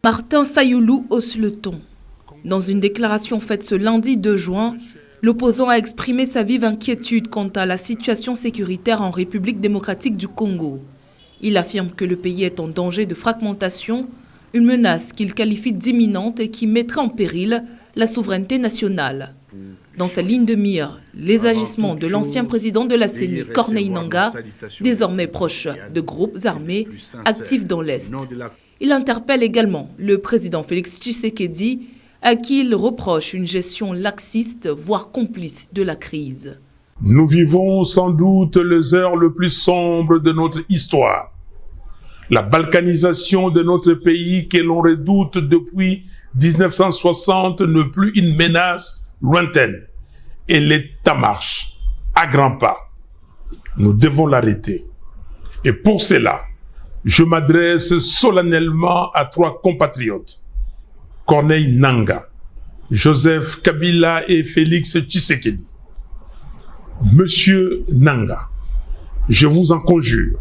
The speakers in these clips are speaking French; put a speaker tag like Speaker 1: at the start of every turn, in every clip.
Speaker 1: Martin Fayulu hausse le ton. Dans une déclaration faite ce lundi 2 juin, l'opposant a exprimé sa vive inquiétude quant à la situation sécuritaire en République démocratique du Congo. Il affirme que le pays est en danger de fragmentation, une menace qu'il qualifie d'imminente et qui mettrait en péril la souveraineté nationale. Dans sa ligne de mire, les agissements de l'ancien président de la CENI, Corneille Nangaa, désormais proche de groupes armés actifs dans l'Est. Il interpelle également le président Félix Tshisekedi, à qui il reproche une gestion laxiste, voire complice de la crise.
Speaker 2: Nous vivons sans doute les heures les plus sombres de notre histoire. La balkanisation de notre pays, que l'on redoute depuis 1960, n'est plus une menace lointaine. Elle est en marche, à grands pas. Nous devons l'arrêter. Et pour cela, je m'adresse solennellement à 3 compatriotes. Corneille Nangaa, Joseph Kabila et Félix Tshisekedi. Monsieur Nangaa, je vous en conjure,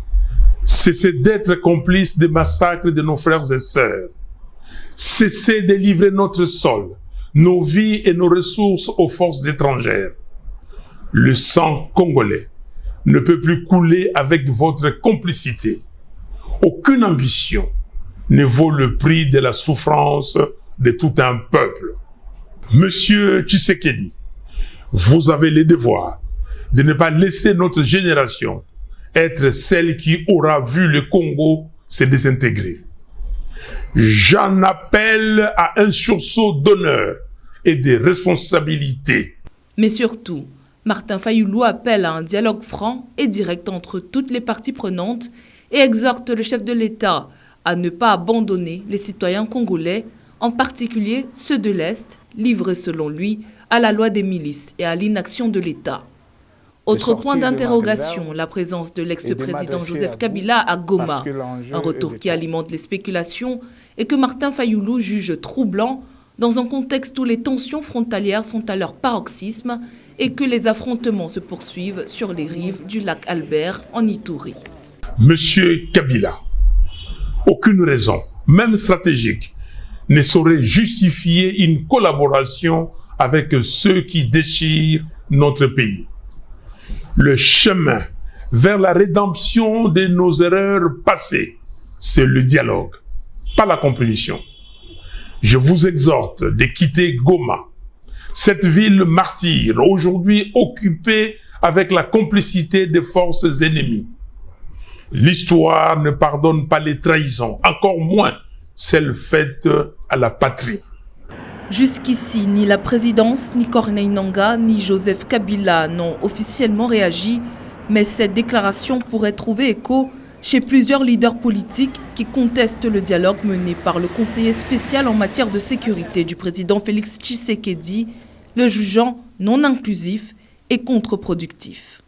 Speaker 2: cessez d'être complice des massacres de nos frères et sœurs. Cessez de livrer notre sol, nos vies et nos ressources aux forces étrangères. Le sang congolais ne peut plus couler avec votre complicité. Aucune ambition ne vaut le prix de la souffrance de tout un peuple. Monsieur Tshisekedi, vous avez le devoir de ne pas laisser notre génération être celle qui aura vu le Congo se désintégrer. J'en appelle à un sursaut d'honneur et de responsabilité.
Speaker 1: Mais surtout, Martin Fayulu appelle à un dialogue franc et direct entre toutes les parties prenantes et exhorte le chef de l'État à ne pas abandonner les citoyens congolais, en particulier ceux de l'Est, livrés selon lui à la loi des milices et à l'inaction de l'État. Autre point d'interrogation, la présence de l'ex-président Joseph Kabila à Goma, un retour qui alimente les spéculations et que Martin Fayulu juge troublant dans un contexte où les tensions frontalières sont à leur paroxysme et que les affrontements se poursuivent sur les rives du lac Albert en Ituri.
Speaker 2: Monsieur Kabila, aucune raison, même stratégique, ne saurait justifier une collaboration avec ceux qui déchirent notre pays. Le chemin vers la rédemption de nos erreurs passées, c'est le dialogue, pas la compétition. Je vous exhorte de quitter Goma, cette ville martyre, aujourd'hui occupée avec la complicité des forces ennemies. L'histoire ne pardonne pas les trahisons, encore moins celles faites à la patrie.
Speaker 1: Jusqu'ici, ni la présidence, ni Corneille Nangaa, ni Joseph Kabila n'ont officiellement réagi, mais cette déclaration pourrait trouver écho chez plusieurs leaders politiques qui contestent le dialogue mené par le conseiller spécial en matière de sécurité du président Félix Tshisekedi, le jugeant non inclusif et contre-productif.